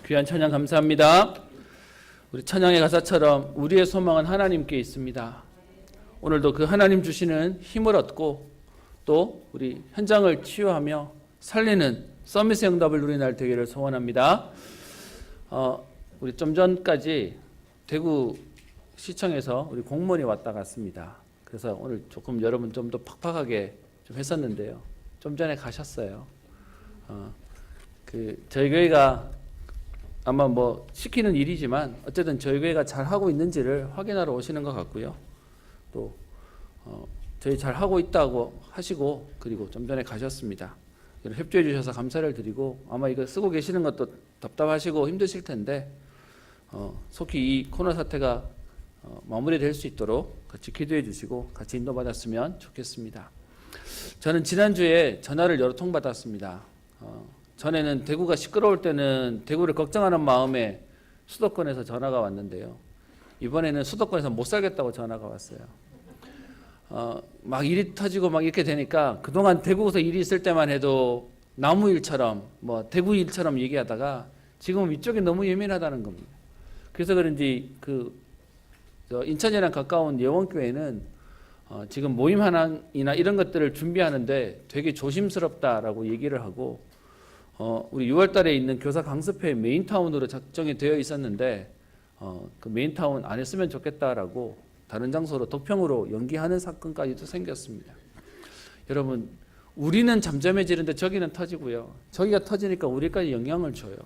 귀한 찬양 감사합니다. 우리 찬양의 가사처럼 우리의 소망은 하나님께 있습니다. 오늘도 그 하나님 주시는 힘을 얻고 또 우리 현장을 치유하며 살리는 서밋의 응답을 누리는 날 되기를 소원합니다. 우리 좀 전까지 대구 시청에서 우리 공무원이 왔다 갔습니다. 그래서 오늘 조금 여러분 좀 더 팍팍하게 좀 했었는데요. 좀 전에 가셨어요. 저희 교회가 아마 뭐 시키는 일이지만 어쨌든 저희 교회가 잘 하고 있는지를 확인하러 오시는 것 같고요. 또 저희 잘 하고 있다고 하시고 그리고 좀 전에 가셨습니다. 협조해 주셔서 감사를 드리고 아마 이거 쓰고 계시는 것도 답답하시고 힘드실 텐데 속히 이 코로나 사태가 마무리될 수 있도록 같이 기도해 주시고 같이 인도받았으면 좋겠습니다. 저는 지난주에 전화를 여러 통 받았습니다. 전에는 대구가 시끄러울 때는 대구를 걱정하는 마음에 수도권에서 전화가 왔는데요. 이번에는 수도권에서 못 살겠다고 전화가 왔어요. 막 일이 터지고 막 이렇게 되니까 그동안 대구에서 일이 있을 때만 해도 나무 일처럼 뭐 대구 일처럼 얘기하다가 지금 이쪽이 너무 예민하다는 겁니다. 그래서 그런지 인천이랑 가까운 예원교회는 지금 모임 하나이나 이런 것들을 준비하는데 되게 조심스럽다라고 얘기를 하고 우리 6월 달에 있는 교사 강습회 메인타운으로 작정이 되어 있었는데 그 메인타운 안 했으면 좋겠다라고 다른 장소로 도평으로 연기하는 사건까지도 생겼습니다. 여러분 우리는 잠잠해지는데 저기는 터지고요. 저기가 터지니까 우리까지 영향을 줘요.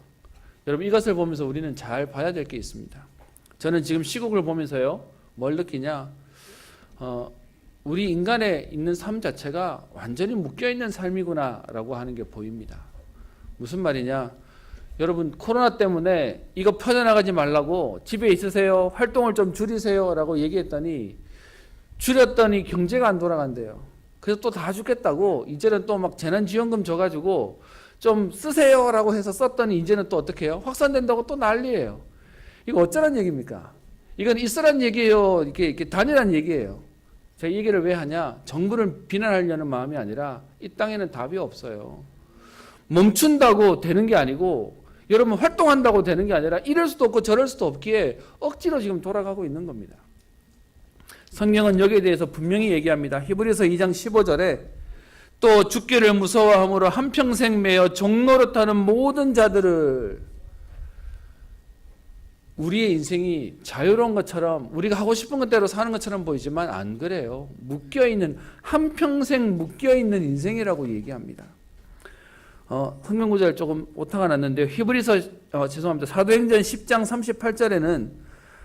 여러분 이것을 보면서 우리는 잘 봐야 될 게 있습니다. 저는 지금 시국을 보면서요. 뭘 느끼냐. 우리 인간의 있는 삶 자체가 완전히 묶여있는 삶이구나라고 하는 게 보입니다. 무슨 말이냐. 여러분 코로나 때문에 이거 퍼져나가지 말라고 집에 있으세요. 활동을 좀 줄이세요 라고 얘기했더니 줄였더니 경제가 안 돌아간대요. 그래서 또 다 죽겠다고 이제는 또 막 재난지원금 줘가지고 좀 쓰세요 라고 해서 썼더니 이제는 또 어떻게 해요? 확산된다고 또 난리예요. 이거 어쩌란 얘기입니까? 이건 있으란 얘기예요. 이렇게 단일한 얘기예요. 제가 이 얘기를 왜 하냐? 정부를 비난하려는 마음이 아니라 이 땅에는 답이 없어요. 멈춘다고 되는 게 아니고 여러분 활동한다고 되는 게 아니라 이럴 수도 없고 저럴 수도 없기에 억지로 지금 돌아가고 있는 겁니다. 성경은 여기에 대해서 분명히 얘기합니다. 히브리서 2장 15절에 또 죽기를 무서워함으로 한평생 매여 종노릇하는 모든 자들을 우리의 인생이 자유로운 것처럼 우리가 하고 싶은 것대로 사는 것처럼 보이지만 안 그래요. 묶여있는, 한평생 묶여있는 인생이라고 얘기합니다. 성경 구절 조금 오타가 났는데요. 히브리서 죄송합니다. 사도행전 10장 38절에는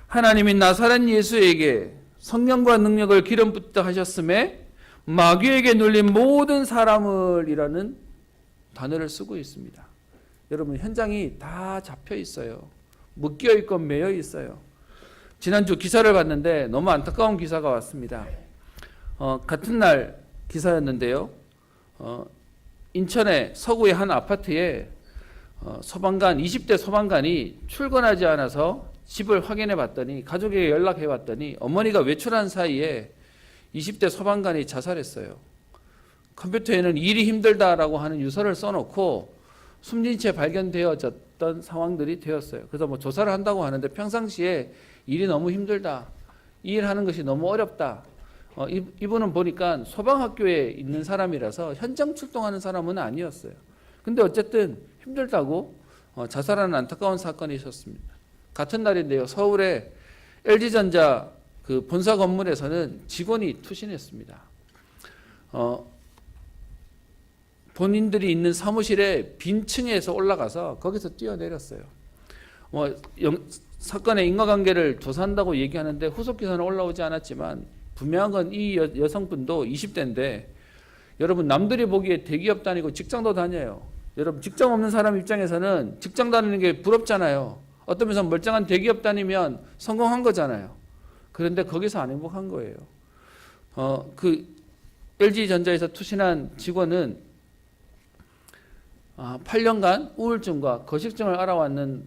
하나님이 나사렛 예수에게 성령과 능력을 기름 붓다 하셨음에 마귀에게 눌린 모든 사람을 이라는 단어를 쓰고 있습니다. 여러분 현장이 다 잡혀 있어요. 묶여 있고 매여 있어요. 지난주 기사를 봤는데 너무 안타까운 기사가 왔습니다. 같은 날 기사였는데요. 인천의 서구의 한 아파트에 소방관 20대 소방관이 출근하지 않아서 집을 확인해 봤더니 가족에게 연락해 봤더니 어머니가 외출한 사이에 20대 소방관이 자살했어요. 컴퓨터에는 일이 힘들다라고 하는 유서를 써놓고 숨진 채 발견되어졌던 상황들이 되었어요. 그래서 뭐 조사를 한다고 하는데 평상시에 일이 너무 힘들다, 이 일하는 것이 너무 어렵다. 이분은 보니까 소방학교에 있는 사람이라서 현장 출동하는 사람은 아니었어요. 근데 어쨌든 힘들다고 자살하는 안타까운 사건이 있었습니다. 같은 날인데요. 서울의 LG전자 그 본사 건물에서는 직원이 투신했습니다. 본인들이 있는 사무실에 빈 층에서 올라가서 거기서 뛰어내렸어요. 사건의 인과관계를 조사한다고 얘기하는데 후속 기사는 올라오지 않았지만 분명한 건 이 여성분도 20대인데 여러분 남들이 보기에 대기업 다니고 직장도 다녀요. 여러분 직장 없는 사람 입장에서는 직장 다니는 게 부럽잖아요. 어떤 면에서 멀쩡한 대기업 다니면 성공한 거잖아요. 그런데 거기서 안 행복한 거예요. 그 LG전자에서 투신한 직원은 8년간 우울증과 거식증을 알아왔는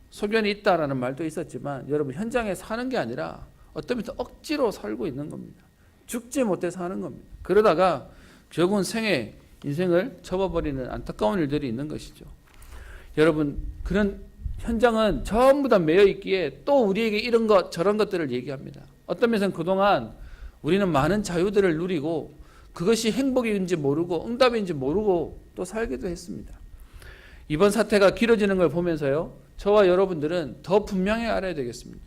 소견이 있다라는 말도 있었지만 여러분 현장에 사는 게 아니라 어떤 면에서 억지로 살고 있는 겁니다. 죽지 못해 사는 겁니다. 그러다가 결국은 인생을 접어버리는 안타까운 일들이 있는 것이죠. 여러분 그런 현장은 전부 다 매여 있기에 또 우리에게 이런 것 저런 것들을 얘기합니다. 어떤 면에서는 그동안 우리는 많은 자유들을 누리고 그것이 행복인지 모르고 응답인지 모르고 또 살기도 했습니다. 이번 사태가 길어지는 걸 보면서요. 저와 여러분들은 더 분명히 알아야 되겠습니다.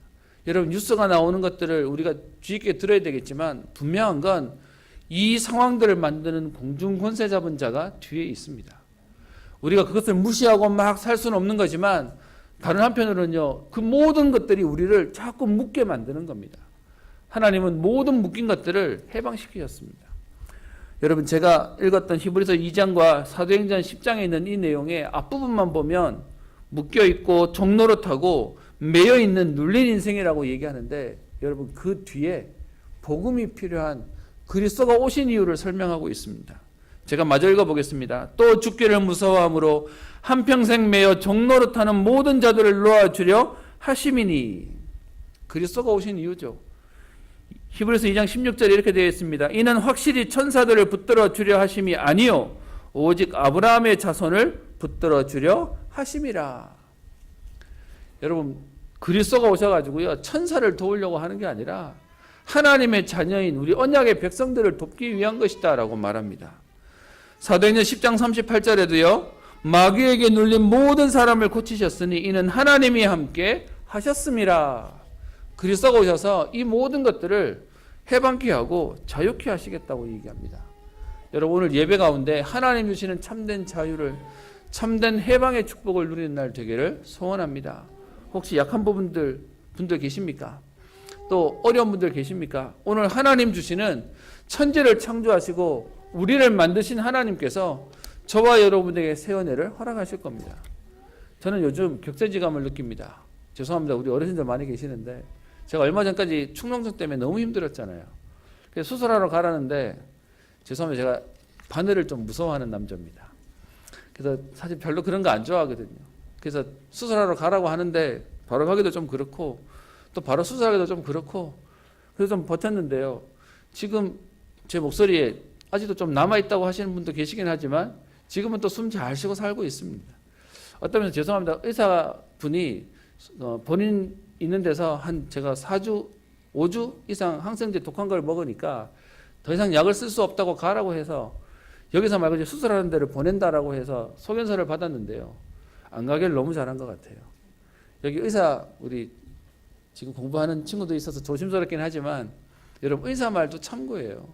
여러분 뉴스가 나오는 것들을 우리가 주의 깊게 들어야 되겠지만 분명한 건 이 상황들을 만드는 공중 권세 잡은 자가 뒤에 있습니다. 우리가 그것을 무시하고 막 살 수는 없는 거지만 다른 한편으로는요. 그 모든 것들이 우리를 자꾸 묶게 만드는 겁니다. 하나님은 모든 묶인 것들을 해방시키셨습니다. 여러분 제가 읽었던 히브리서 2장과 사도행전 10장에 있는 이 내용의 앞부분만 보면 묶여있고 종노릇하고 매여있는 눌린 인생이라고 얘기하는데 여러분 그 뒤에 복음이 필요한 그리스도가 오신 이유를 설명하고 있습니다. 제가 마저 읽어보겠습니다. 또 죽기를 무서워함으로 한평생 매여 종노릇하는 모든 자들을 놓아주려 하심이니 그리스도가 오신 이유죠. 히브리서 2장 16절에 이렇게 되어 있습니다. 이는 확실히 천사들을 붙들어 주려 하심이 아니요 오직 아브라함의 자손을 붙들어 주려 하심이라. 여러분 그리스도가 오셔가지고요 천사를 도우려고 하는 게 아니라 하나님의 자녀인 우리 언약의 백성들을 돕기 위한 것이다 라고 말합니다. 사도행전 10장 38절에도요 마귀에게 눌린 모든 사람을 고치셨으니 이는 하나님이 함께 하셨음이라. 그리스도가 오셔서 이 모든 것들을 해방케 하고 자유케 하시겠다고 얘기합니다. 여러분 오늘 예배 가운데 하나님 주시는 참된 자유를 참된 해방의 축복을 누리는 날 되기를 소원합니다. 혹시 약한 분들 계십니까? 또 어려운 분들 계십니까? 오늘 하나님 주시는 천지를 창조하시고 우리를 만드신 하나님께서 저와 여러분에게 새 은혜를 허락하실 겁니다. 저는 요즘 격세지감을 느낍니다. 죄송합니다. 우리 어르신들 많이 계시는데 제가 얼마 전까지 축농증 때문에 너무 힘들었잖아요. 그래서 수술하러 가라는데 죄송합니다. 제가 바늘을 좀 무서워하는 남자입니다. 그래서 사실 별로 그런 거 안 좋아하거든요. 그래서 수술하러 가라고 하는데 바로 가기도 좀 그렇고 또 바로 수술하기도 좀 그렇고 그래서 좀 버텼는데요. 지금 제 목소리에 아직도 좀 남아있다고 하시는 분도 계시긴 하지만 지금은 또 숨 잘 쉬고 살고 있습니다. 어떤 면에서 죄송합니다. 의사분이 본인 있는 데서 제가 4주, 5주 이상 항생제 독한 걸 먹으니까 더 이상 약을 쓸 수 없다고 가라고 해서 여기서 말고 이제 수술하는 데를 보낸다라고 해서 소견서를 받았는데요. 안 가길 너무 잘한 것 같아요. 여기 의사 우리 지금 공부하는 친구도 있어서 조심스럽긴 하지만 여러분 의사 말도 참고해요.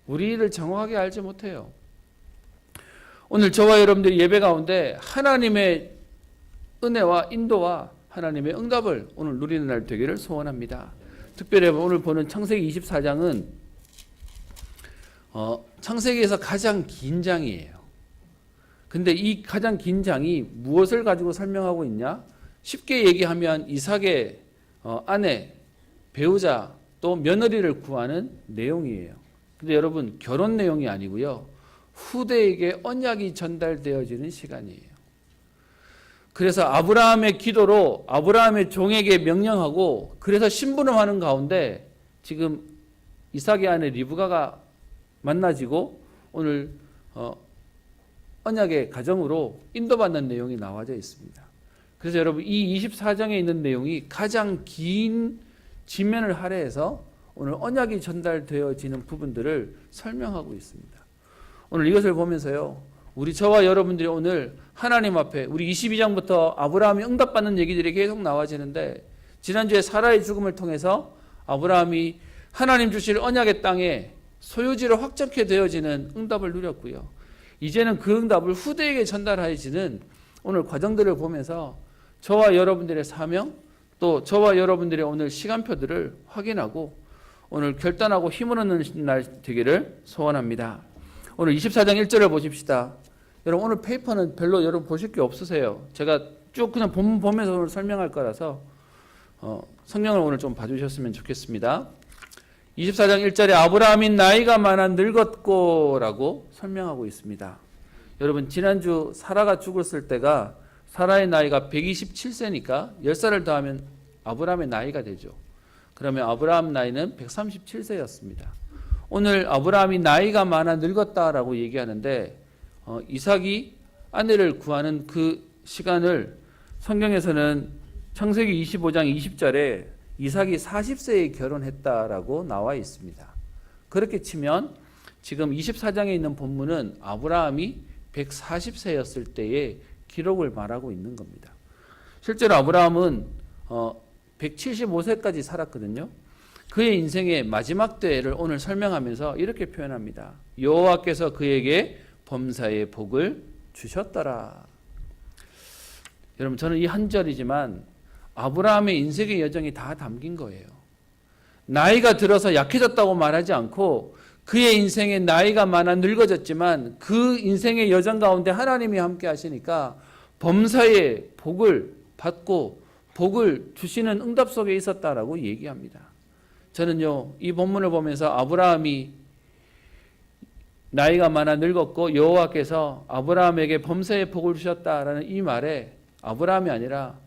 우리를 정확하게 알지 못해요. 오늘 저와 여러분들이 예배 가운데 하나님의 은혜와 인도와 하나님의 응답을 오늘 누리는 날 되기를 소원합니다. 특별히 오늘 보는 창세기 24장은 창세기에서 가장 긴 장이에요. 근데 이 가장 긴 장이 무엇을 가지고 설명하고 있냐? 쉽게 얘기하면 이삭의 아내, 배우자 또 며느리를 구하는 내용이에요. 근데 여러분 결혼 내용이 아니고요. 후대에게 언약이 전달되어지는 시간이에요. 그래서 아브라함의 기도로 아브라함의 종에게 명령하고 그래서 심부름하는 가운데 지금 이삭의 아내 리브가가 만나지고 오늘 언약의 가정으로 인도받는 내용이 나와져 있습니다. 그래서 여러분 이 24장에 있는 내용이 가장 긴 지면을 할애해서 오늘 언약이 전달되어지는 부분들을 설명하고 있습니다. 오늘 이것을 보면서요. 저와 여러분들이 오늘 하나님 앞에 우리 22장부터 아브라함이 응답받는 얘기들이 계속 나와지는데 지난주에 사라의 죽음을 통해서 아브라함이 하나님 주실 언약의 땅에 소유지를 확정케 되어지는 응답을 누렸고요. 이제는 그 응답을 후대에게 전달해지는 오늘 과정들을 보면서 저와 여러분들의 사명 또 저와 여러분들의 오늘 시간표들을 확인하고 오늘 결단하고 힘을 얻는 날 되기를 소원합니다. 오늘 24장 1절을 보십시다. 여러분 오늘 페이퍼는 별로 여러분 보실 게 없으세요. 제가 쭉 그냥 본문 보면서 오늘 설명할 거라서 성경을 오늘 좀 봐주셨으면 좋겠습니다. 24장 1절에 아브라함이 나이가 많아 늙었고 라고 설명하고 있습니다. 여러분 지난주 사라가 죽었을 때가 사라의 나이가 127세니까 10살을 더하면 아브라함의 나이가 되죠. 그러면 아브라함 나이는 137세였습니다. 오늘 아브라함이 나이가 많아 늙었다라고 얘기하는데 이삭이 아내를 구하는 그 시간을 성경에서는 창세기 25장 20절에 이삭이 40세에 결혼했다라고 나와 있습니다. 그렇게 치면 지금 24장에 있는 본문은 아브라함이 140세였을 때의 기록을 말하고 있는 겁니다. 실제로 아브라함은 175세까지 살았거든요. 그의 인생의 마지막 때를 오늘 설명하면서 이렇게 표현합니다. 여호와께서 그에게 범사의 복을 주셨더라. 여러분 저는 이 한 절이지만 아브라함의 인생의 여정이 다 담긴 거예요. 나이가 들어서 약해졌다고 말하지 않고 그의 인생에 나이가 많아 늙어졌지만 그 인생의 여정 가운데 하나님이 함께 하시니까 범사의 복을 받고 복을 주시는 응답 속에 있었다라고 얘기합니다. 저는요 이 본문을 보면서 아브라함이 나이가 많아 늙었고 여호와께서 아브라함에게 범사의 복을 주셨다라는 이 말에 아브라함이 아니라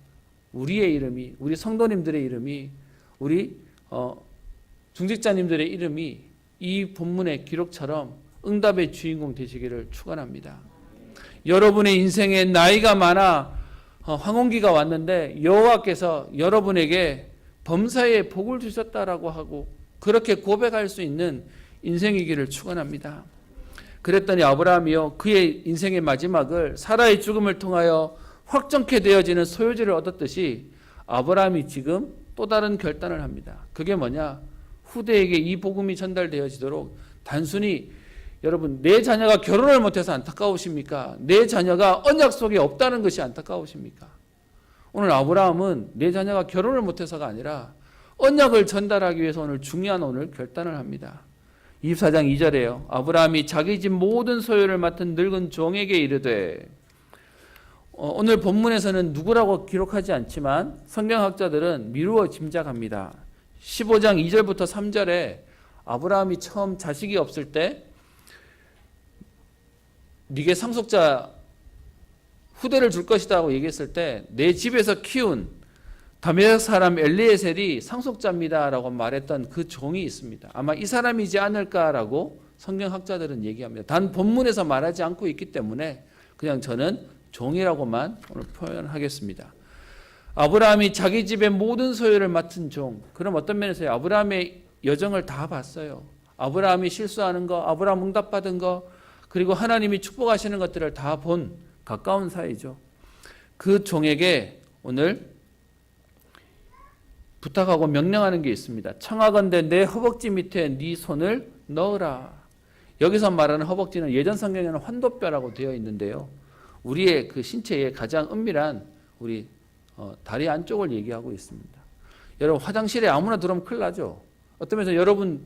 우리의 이름이, 우리 성도님들의 이름이, 우리 중직자님들의 이름이 이 본문의 기록처럼 응답의 주인공 되시기를 축원합니다. 여러분의 인생에 나이가 많아 황혼기가 왔는데 여호와께서 여러분에게 범사의 복을 주셨다라고 하고 그렇게 고백할 수 있는 인생이기를 축원합니다. 그랬더니 아브라함이요 그의 인생의 마지막을 사라의 죽음을 통하여 확정케 되어지는 소유지를 얻었듯이 아브라함이 지금 또 다른 결단을 합니다. 그게 뭐냐? 후대에게 이 복음이 전달되어지도록 단순히 여러분 내 자녀가 결혼을 못해서 안타까우십니까? 내 자녀가 언약 속에 없다는 것이 안타까우십니까? 오늘 아브라함은 내 자녀가 결혼을 못해서가 아니라 언약을 전달하기 위해서 오늘 중요한 오늘 결단을 합니다. 24장 2절에요. 아브라함이 자기 집 모든 소유를 맡은 늙은 종에게 이르되 오늘 본문에서는 누구라고 기록하지 않지만 성경학자들은 미루어 짐작합니다. 15장 2절부터 3절에 아브라함이 처음 자식이 없을 때 네게 상속자 후대를 줄 것이라고 얘기했을 때 내 집에서 키운 다메섹 사람 엘리에셀이 상속자입니다라고 말했던 그 종이 있습니다. 아마 이 사람이지 않을까라고 성경학자들은 얘기합니다. 단 본문에서 말하지 않고 있기 때문에 그냥 저는 종이라고만 오늘 표현하겠습니다. 아브라함이 자기 집의 모든 소유를 맡은 종. 그럼 어떤 면에서요? 아브라함의 여정을 다 봤어요. 아브라함이 실수하는 거, 아브라함 응답받은 거, 그리고 하나님이 축복하시는 것들을 다 본 가까운 사이죠. 그 종에게 오늘 부탁하고 명령하는 게 있습니다. 청하건대 내 허벅지 밑에 네 손을 넣으라. 여기서 말하는 허벅지는 예전 성경에는 환도뼈라고 되어 있는데요. 우리의 그 신체의 가장 은밀한 우리 다리 안쪽을 얘기하고 있습니다. 여러분 화장실에 아무나 들어오면 큰일 나죠. 어떤 면에서 여러분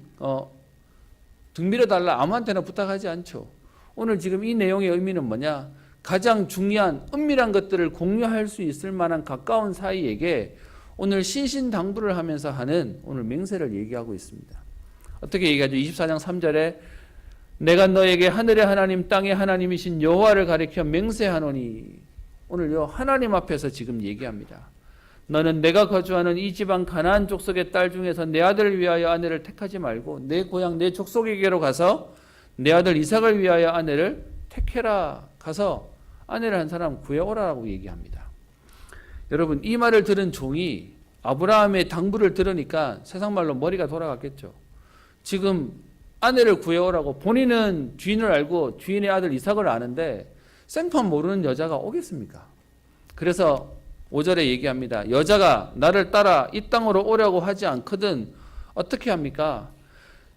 등 밀어달라 아무한테나 부탁하지 않죠. 오늘 지금 이 내용의 의미는 뭐냐? 가장 중요한 은밀한 것들을 공유할 수 있을 만한 가까운 사이에게 오늘 신신당부를 하면서 하는 오늘 맹세를 얘기하고 있습니다. 어떻게 얘기하죠? 24장 3절에 내가 너에게 하늘의 하나님 땅의 하나님이신 여호와를 가리켜 맹세하노니, 오늘요 하나님 앞에서 지금 얘기합니다. 너는 내가 거주하는 이 지방 가나안 족속의 딸 중에서 내 아들을 위하여 아내를 택하지 말고 내 고향 내 족속에게로 가서 내 아들 이삭을 위하여 아내를 택해라. 가서 아내를 한 사람 구해오라라고 얘기합니다. 여러분 이 말을 들은 종이 아브라함의 당부를 들으니까 세상 말로 머리가 돌아갔겠죠. 지금 아내를 구해오라고, 본인은 주인을 알고 주인의 아들 이삭을 아는데 생판 모르는 여자가 오겠습니까? 그래서 5절에 얘기합니다. 여자가 나를 따라 이 땅으로 오려고 하지 않거든 어떻게 합니까?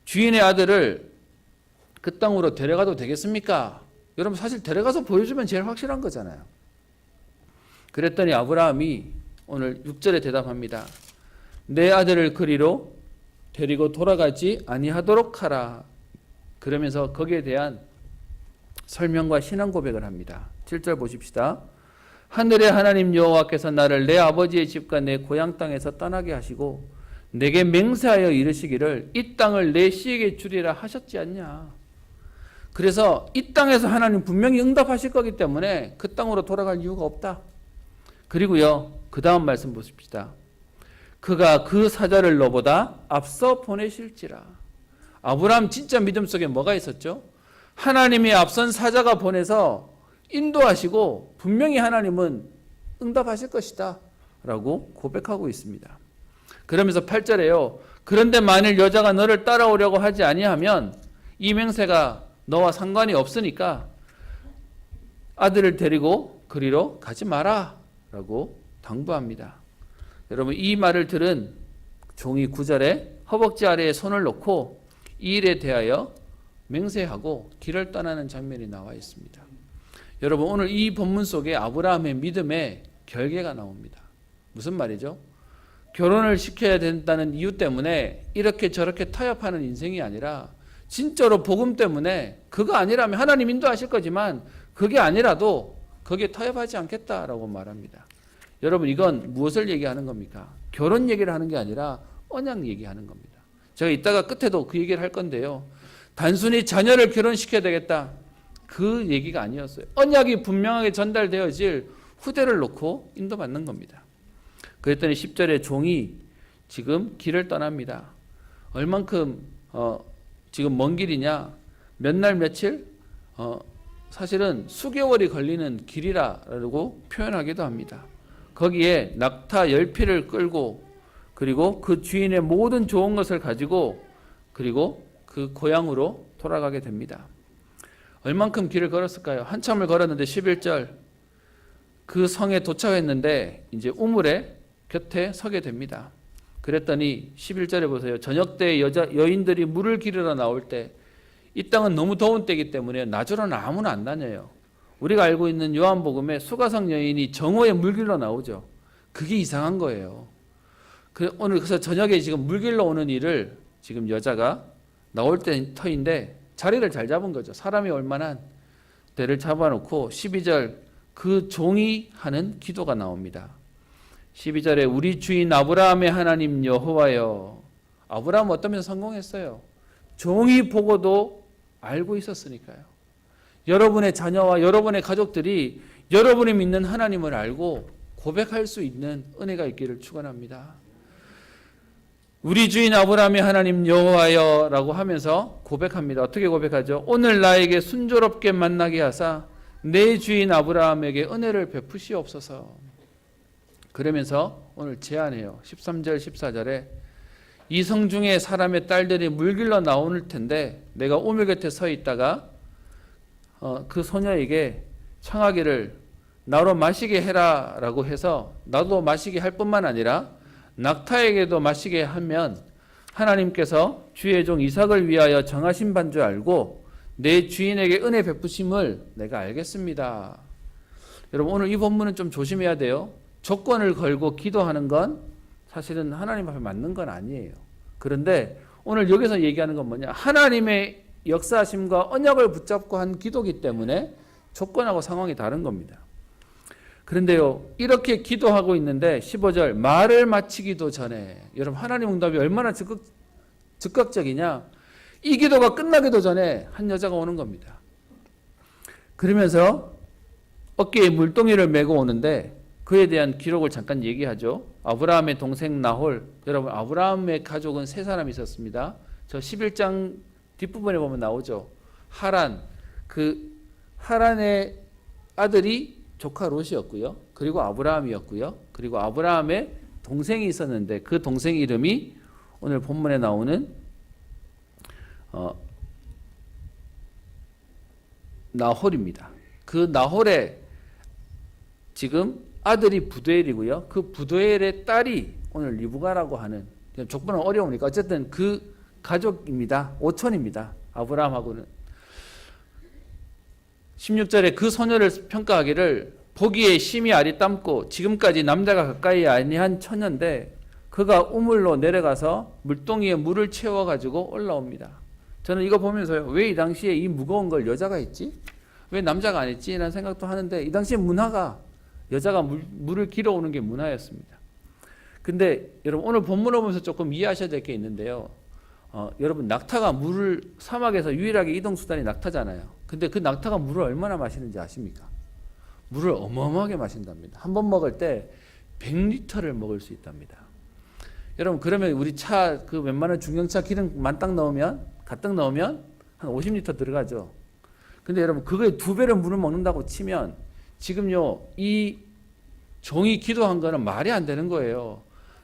주인의 아들을 그 땅으로 데려가도 되겠습니까? 여러분 사실 데려가서 보여주면 제일 확실한 거잖아요. 그랬더니 아브라함이 오늘 6절에 대답합니다. 내 아들을 그리로 데리고 돌아가지 아니하도록 하라. 그러면서 거기에 대한 설명과 신앙 고백을 합니다. 7절 보십시다. 하늘의 하나님 여호와께서 나를 내 아버지의 집과 내 고향 땅에서 떠나게 하시고 내게 맹세하여 이르시기를 이 땅을 내 씨에게 주리라 하셨지 않냐. 그래서 이 땅에서 하나님 분명히 응답하실 거기 때문에 그 땅으로 돌아갈 이유가 없다. 그리고요 그 다음 말씀 보십시다. 그가 그 사자를 너보다 앞서 보내실지라. 아브라함 진짜 믿음 속에 뭐가 있었죠? 하나님이 앞선 사자가 보내서 인도하시고 분명히 하나님은 응답하실 것이다 라고 고백하고 있습니다. 그러면서 8절에요. 그런데 만일 여자가 너를 따라오려고 하지 아니하면 이 맹세가 너와 상관이 없으니까 아들을 데리고 그리로 가지 마라 라고 당부합니다. 여러분 이 말을 들은 종이 9절에 허벅지 아래에 손을 놓고 이 일에 대하여 맹세하고 길을 떠나는 장면이 나와 있습니다. 여러분 오늘 이 본문 속에 아브라함의 믿음의 결계가 나옵니다. 무슨 말이죠? 결혼을 시켜야 된다는 이유 때문에 이렇게 저렇게 타협하는 인생이 아니라 진짜로 복음 때문에 그거 아니라면 하나님 인도하실 거지만 그게 아니라도 거기에 타협하지 않겠다라고 말합니다. 여러분 이건 무엇을 얘기하는 겁니까? 결혼 얘기를 하는 게 아니라 언약 얘기하는 겁니다. 제가 이따가 끝에도 그 얘기를 할 건데요. 단순히 자녀를 결혼시켜야 되겠다 그 얘기가 아니었어요. 언약이 분명하게 전달되어질 후대를 놓고 인도받는 겁니다. 그랬더니 10절에 종이 지금 길을 떠납니다. 얼만큼 지금 먼 길이냐? 몇 날 며칠? 사실은 수개월이 걸리는 길이라고 표현하기도 합니다. 거기에 낙타 10匹를 끌고 그리고 그 주인의 모든 좋은 것을 가지고 그리고 그 고향으로 돌아가게 됩니다. 얼만큼 길을 걸었을까요? 한참을 걸었는데 11절 그 성에 도착했는데 이제 우물의 곁에 서게 됩니다. 그랬더니 11절에 보세요. 저녁 때 여인들이 물을 기르러 나올 때 이 땅은 너무 더운 때이기 때문에 낮으로는 아무나 안 다녀요. 우리가 알고 있는 요한복음에 수가성 여인이 정오에 물 길러 나오죠. 그게 이상한 거예요. 오늘 그래서 저녁에 지금 물 길러 오는 일을 지금 여자가 나올 터인데 자리를 잘 잡은 거죠. 사람이 얼마나 때를 잡아놓고 12절 그 종이 하는 기도가 나옵니다. 12절에 우리 주인 아브라함의 하나님 여호와여. 아브라함은 어떤 면에서 성공했어요? 종이 보고도 알고 있었으니까요. 여러분의 자녀와 여러분의 가족들이 여러분이 믿는 하나님을 알고 고백할 수 있는 은혜가 있기를 축원합니다. 우리 주인 아브라함의 하나님 여호와여 라고 하면서 고백합니다. 어떻게 고백하죠? 오늘 나에게 순조롭게 만나게 하사 내 주인 아브라함에게 은혜를 베푸시옵소서. 그러면서 오늘 제안해요. 13절 14절에 이 성중에 사람의 딸들이 물 길러 나올 텐데 내가 우물 곁에 서 있다가 그 소녀에게 청하기를 나로 마시게 해라 라고 해서 나도 마시게 할 뿐만 아니라 낙타에게도 마시게 하면 하나님께서 주의 종 이삭을 위하여 정하신 반 줄 알고 내 주인에게 은혜 베푸심을 내가 알겠습니다. 여러분 오늘 이 본문은 좀 조심해야 돼요. 조건을 걸고 기도하는 건 사실은 하나님 앞에 맞는 건 아니에요. 그런데 오늘 여기서 얘기하는 건 뭐냐? 하나님의 역사하심과 언약을 붙잡고 한 기도기 때문에 조건하고 상황이 다른 겁니다. 그런데요, 이렇게 기도하고 있는데 15절 말을 마치기도 전에, 여러분 하나님 응답이 얼마나 즉각적이냐? 이 기도가 끝나기도 전에 한 여자가 오는 겁니다. 그러면서 어깨에 물동이를 메고 오는데 그에 대한 기록을 잠깐 얘기하죠. 아브라함의 동생 나홀, 여러분 아브라함의 가족은 세 사람이 있었습니다. 저 11장 뒷부분에 보면 나오죠. 하란, 그 하란의 아들이 조카 롯이었고요. 그리고 아브라함이었고요. 그리고 아브라함의 동생이 있었는데 그 동생 이름이 오늘 본문에 나오는 나홀입니다. 그 나홀의 지금 아들이 부두엘이고요. 그 부두엘의 딸이 오늘 리브가라고 하는, 족보는 어려우니까 어쨌든 그 가족입니다. 오촌입니다. 아브라함하고는. 16절에 그 소녀를 평가하기를 보기에 심히 아리따고 지금까지 남자가 가까이 아니한 처녀인데 그가 우물로 내려가서 물동이에 물을 채워가지고 올라옵니다. 저는 이거 보면서요, 왜 이 당시에 이 무거운 걸 여자가 했지? 왜 남자가 안 했지? 라는 생각도 하는데 이 당시에 문화가 여자가 물을 길어오는 게 문화였습니다. 근데 여러분 오늘 본문을 보면서 조금 이해하셔야 될 게 있는데요. 여러분 낙타가 물을, 사막에서 유일하게 이동수단이 낙타잖아요. 근데 그 낙타가 물을 얼마나 마시는지 아십니까? 물을 어마어마하게 마신답니다. 한 번 먹을 때 100리터를 먹을 수 있답니다. 여러분 그러면 우리 차 그 웬만한 중형차 기름 만땅 넣으면, 가득 넣으면 한 50리터 들어가죠. 근데 여러분 그거에 2배를 물을 먹는다고 치면 지금요 이 종이 기도한 거는 말이 안 되는 거예요.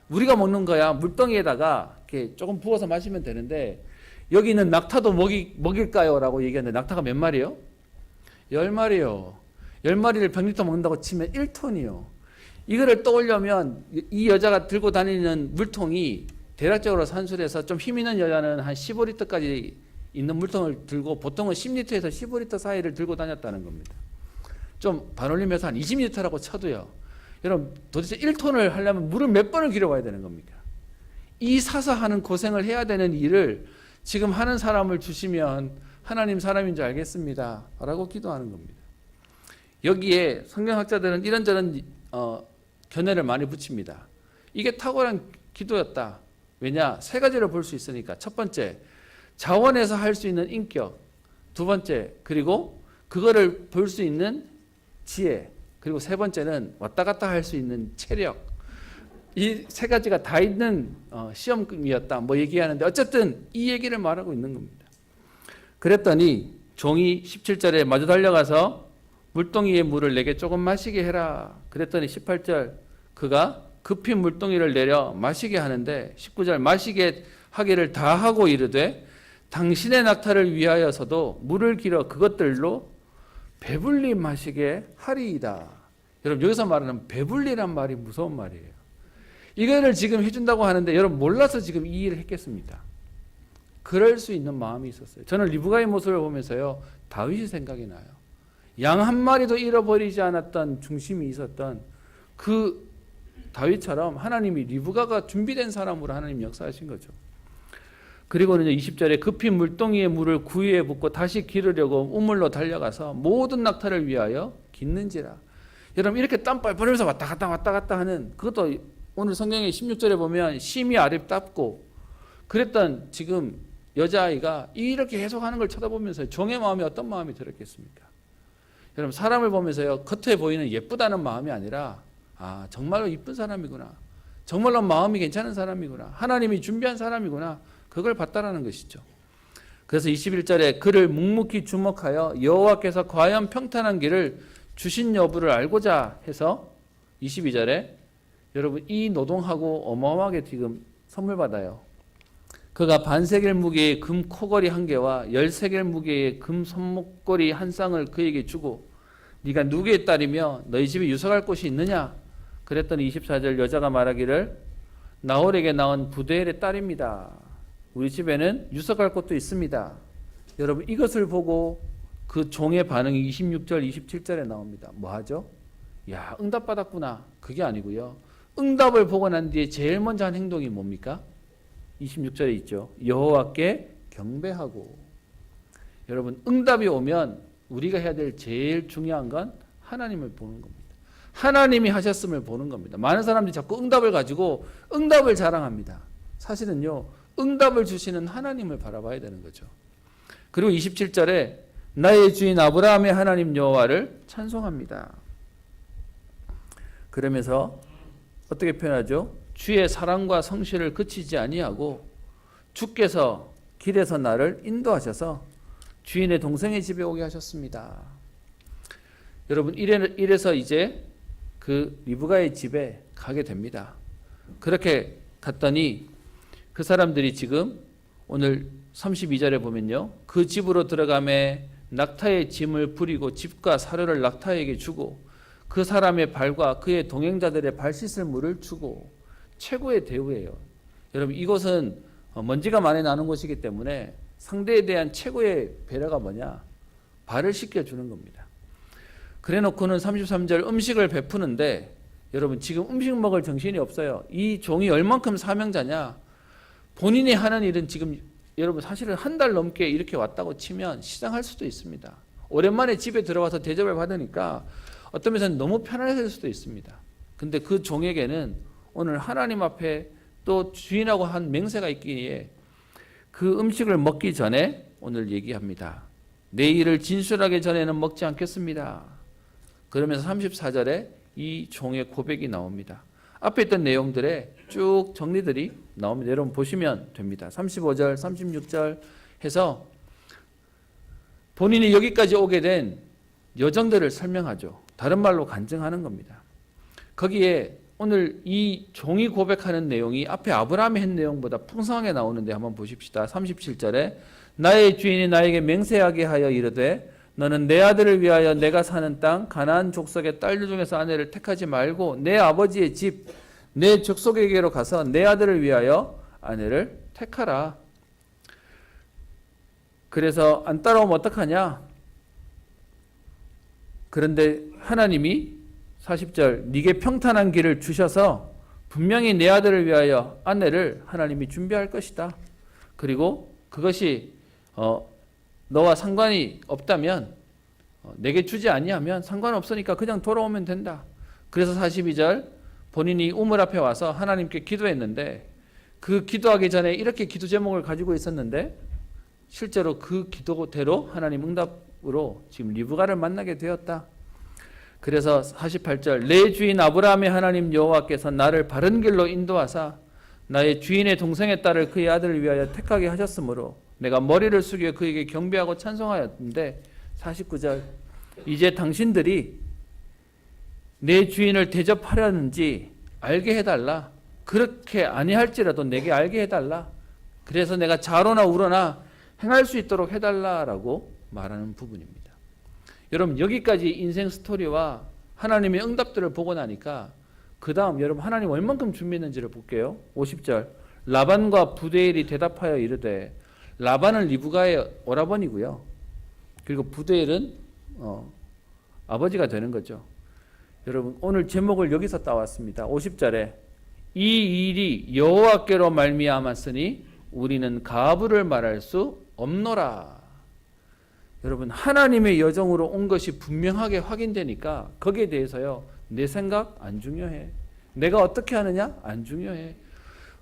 우리가 먹는 거야 물덩이에다가 이렇게 조금 부어서 마시면 되는데 여기 있는 낙타도 먹일까요? 라고 얘기하는데 낙타가 몇 마리요? 10마리요. 10마리를 100리터 먹는다고 치면 1톤이요. 이거를 떠오려면 이 여자가 들고 다니는 물통이 대략적으로 산술해서 좀 힘 있는 여자는 한 15리터까지 있는 물통을 들고 보통은 10리터에서 15리터 사이를 들고 다녔다는 겁니다. 좀 반올림해서 한 20리터라고 쳐도요. 여러분 도대체 1톤을 하려면 물을 몇 번을 길어와야 되는 겁니까? 이 사서 하는 고생을 해야 되는 일을 지금 하는 사람을 주시면 하나님 사람인 줄 알겠습니다. 라고 기도하는 겁니다. 여기에 성경학자들은 이런저런 견해를 많이 붙입니다. 이게 탁월한 기도였다. 왜냐? 세 가지를 볼 수 있으니까. 첫 번째, 자원에서 할 수 있는 인격. 두 번째, 그리고 그거를 볼 수 있는 지혜. 그리고 세 번째는 왔다 갔다 할 수 있는 체력. 이 세 가지가 다 있는 시험이었다. 뭐 얘기하는데 어쨌든 이 얘기를 말하고 있는 겁니다. 그랬더니 종이 17절에 마주 달려가서 물동이의 물을 내게 조금 마시게 해라. 그랬더니 18절 그가 급히 물동이를 내려 마시게 하는데 19절 마시게 하기를 다 하고 이르되 당신의 낙타를 위하여서도 물을 길어 그것들로 배불리 마시게 하리이다. 여러분 여기서 말하는 배불리란 말이 무서운 말이에요. 이거를 지금 해준다고 하는데 여러분 몰라서 지금 이 일을 했겠습니까? 그럴 수 있는 마음이 있었어요. 저는 리브가의 모습을 보면서요 다윗이 생각이 나요. 양 한 마리도 잃어버리지 않았던 중심이 있었던 그 다윗처럼 하나님이 리브가가 준비된 사람으로 하나님 역사하신 거죠. 그리고는 20절에 급히 물동이의 물을 구유에 붓고 다시 기르려고 우물로 달려가서 모든 낙타를 위하여 깃는지라. 여러분 이렇게 땀 뻘뻘하면서 왔다 갔다 하는 그것도 오늘 성경의 16절에 보면 심히 아립답고 그랬던 지금 여자아이가 이렇게 해석하는 걸 쳐다보면서 종의 마음이 어떤 마음이 들었겠습니까? 여러분 사람을 보면서요 겉에 보이는 예쁘다는 마음이 아니라 아 정말로 이쁜 사람이구나, 정말로 마음이 괜찮은 사람이구나, 하나님이 준비한 사람이구나, 그걸 봤다라는 것이죠. 그래서 21절에 그를 묵묵히 주목하여 여호와께서 과연 평탄한 길을 주신 여부를 알고자 해서 22절에 여러분 이 노동하고 어마어마하게 지금 선물 받아요. 그가 반세겔 무게의 금 코걸이 1개와 10세겔 무게의 금 손목걸이 1쌍을 그에게 주고 네가 누구의 딸이며 너희 집에 유서갈 곳이 있느냐? 그랬더니 24절 여자가 말하기를 나홀에게 낳은 부두엘의 딸입니다. 우리 집에는 유석할 곳도 있습니다. 여러분 이것을 보고 그 종의 반응이 26절 27절에 나옵니다. 뭐 하죠? 야, 응답받았구나. 그게 아니고요. 응답을 보고 난 뒤에 제일 먼저 한 행동이 뭡니까? 26절에 있죠. 여호와께 경배하고. 여러분 응답이 오면 우리가 해야 될 제일 중요한 건 하나님을 보는 겁니다. 하나님이 하셨음을 보는 겁니다. 많은 사람들이 자꾸 응답을 가지고 응답을 자랑합니다. 사실은요, 응답을 주시는 하나님을 바라봐야 되는 거죠. 그리고 27절에 나의 주인 아브라함의 하나님 여호와를 찬송합니다. 그러면서 어떻게 표현하죠? 주의 사랑과 성실을 그치지 아니하고 주께서 길에서 나를 인도하셔서 주인의 동생의 집에 오게 하셨습니다. 여러분 이래서 이제 그 리브가의 집에 가게 됩니다. 그렇게 갔더니 그 사람들이 지금 오늘 32절에 보면요. 그 집으로 들어가매 낙타의 짐을 부리고 집과 사료를 낙타에게 주고 그 사람의 발과 그의 동행자들의 발 씻을 물을 주고 최고의 대우예요. 여러분 이곳은 먼지가 많이 나는 곳이기 때문에 상대에 대한 최고의 배려가 뭐냐? 발을 씻겨주는 겁니다. 그래 놓고는 33절 음식을 베푸는데 여러분 지금 음식 먹을 정신이 없어요. 이 종이 얼만큼 사명자냐? 본인이 하는 일은 지금 여러분 사실은 한 달 넘게 이렇게 왔다고 치면 시장할 수도 있습니다. 오랜만에 집에 들어와서 대접을 받으니까 어떤 면에서는 너무 편안해질 수도 있습니다. 근데 그 종에게는 오늘 하나님 앞에 또 주인하고 한 맹세가 있기에 그 음식을 먹기 전에 오늘 얘기합니다. 내 일을 진술하기 전에는 먹지 않겠습니다. 그러면서 34절에 이 종의 고백이 나옵니다. 앞에 있던 내용들에 쭉 정리들이 나옵니다. 여러분 보시면 됩니다. 35절, 36절 해서 본인이 여기까지 오게 된 여정들을 설명하죠. 다른 말로 간증하는 겁니다. 거기에 오늘 이 종이 고백하는 내용이 앞에 아브라함이 한 내용보다 풍성하게 나오는데 한번 보십시다. 37절에 나의 주인이 나에게 맹세하게 하여 이르되 너는 내 아들을 위하여 내가 사는 땅 가나안 족속의 딸들 중에서 아내를 택하지 말고 내 아버지의 집 내 족속에게로 가서 내 아들을 위하여 아내를 택하라. 그래서 안 따라오면 어떡하냐? 그런데 하나님이 40절 네게 평탄한 길을 주셔서 분명히 내 아들을 위하여 아내를 하나님이 준비할 것이다. 그리고 그것이 너와 상관이 없다면 내게 주지 아니하면 상관없으니까 그냥 돌아오면 된다. 그래서 42절 본인이 우물 앞에 와서 하나님께 기도했는데 그 기도하기 전에 이렇게 기도 제목을 가지고 있었는데 실제로 그 기도대로 하나님 응답으로 지금 리브가를 만나게 되었다. 그래서 48절 내 주인 아브라함의 하나님 여호와께서 나를 바른 길로 인도하사 나의 주인의 동생의 딸을 그의 아들을 위하여 택하게 하셨으므로 내가 머리를 숙여 그에게 경배하고 찬송하였는데 49절 이제 당신들이 내 주인을 대접하려는지 알게 해달라. 그렇게 아니할지라도 내게 알게 해달라. 그래서 내가 자로나 우러나 행할 수 있도록 해달라라고 말하는 부분입니다. 여러분 여기까지 인생 스토리와 하나님의 응답들을 보고 나니까 그 다음 여러분 하나님 얼만큼 준비했는지를 볼게요. 50절 라반과 부두엘이 대답하여 이르되 라반은 리브가의 오라버니고요. 그리고 부두엘은 아버지가 되는 거죠. 여러분 오늘 제목을 여기서 따왔습니다. 50절에 이 일이 여호와께로 말미암았으니 우리는 가부를 말할 수 없노라. 여러분 하나님의 여정으로 온 것이 분명하게 확인되니까 거기에 대해서요 내 생각 안 중요해. 내가 어떻게 하느냐 안 중요해.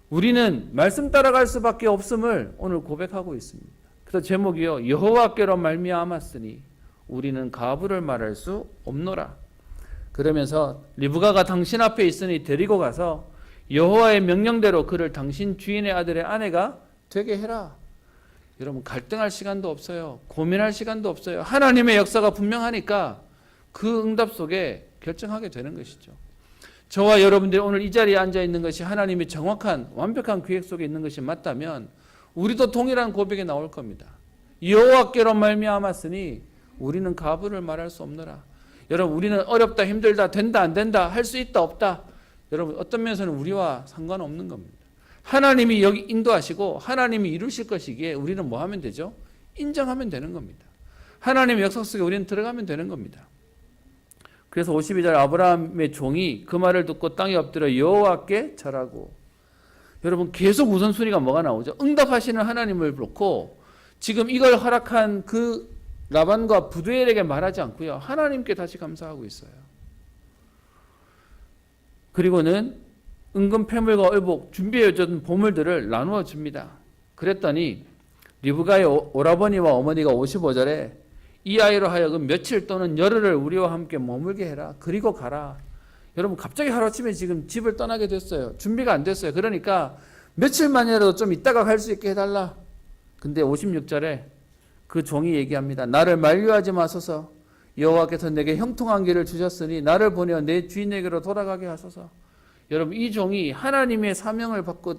우리는 말씀 따라갈 수밖에 없음을 오늘 고백하고 있습니다. 그래서 제목이요 여호와께로 말미암았으니 우리는 가부를 말할 수 없노라. 그러면서 리브가가 당신 앞에 있으니 데리고 가서 여호와의 명령대로 그를 당신 주인의 아들의 아내가 되게 해라. 여러분 갈등할 시간도 없어요. 고민할 시간도 없어요. 하나님의 역사가 분명하니까 그 응답 속에 결정하게 되는 것이죠. 저와 여러분들이 오늘 이 자리에 앉아 있는 것이 하나님의 정확한 완벽한 계획 속에 있는 것이 맞다면 우리도 동일한 고백이 나올 겁니다. 여호와께로 말미암았으니 우리는 가부를 말할 수 없노라. 여러분 우리는 어렵다 힘들다 된다 안 된다 할 수 있다 없다 여러분 어떤 면에서는 우리와 상관없는 겁니다. 하나님이 여기 인도하시고 하나님이 이루실 것이기에 우리는 뭐 하면 되죠? 인정하면 되는 겁니다. 하나님의 역사 속에 우리는 들어가면 되는 겁니다. 그래서 52절 아브라함의 종이 그 말을 듣고 땅에 엎드려 여호와께 절하고. 여러분 계속 우선순위가 뭐가 나오죠? 응답하시는 하나님을 놓고 지금 이걸 허락한 그 라반과 부두엘에게 말하지 않고요. 하나님께 다시 감사하고 있어요. 그리고는 은금 패물과 의복 준비해준 보물들을 나누어 줍니다. 그랬더니 리브가의 오라버니와 어머니가 55절에 이 아이로 하여금 며칠 또는 열흘을 우리와 함께 머물게 해라. 그리고 가라. 여러분 갑자기 하루아침에 지금 집을 떠나게 됐어요. 준비가 안 됐어요. 그러니까 며칠만이라도 좀 있다가 갈 수 있게 해달라. 근데 56절에 그 종이 얘기합니다. 나를 만류하지 마소서. 여호와께서 내게 형통한 길을 주셨으니 나를 보내어 내 주인에게로 돌아가게 하소서. 여러분 이 종이 하나님의 사명을 받고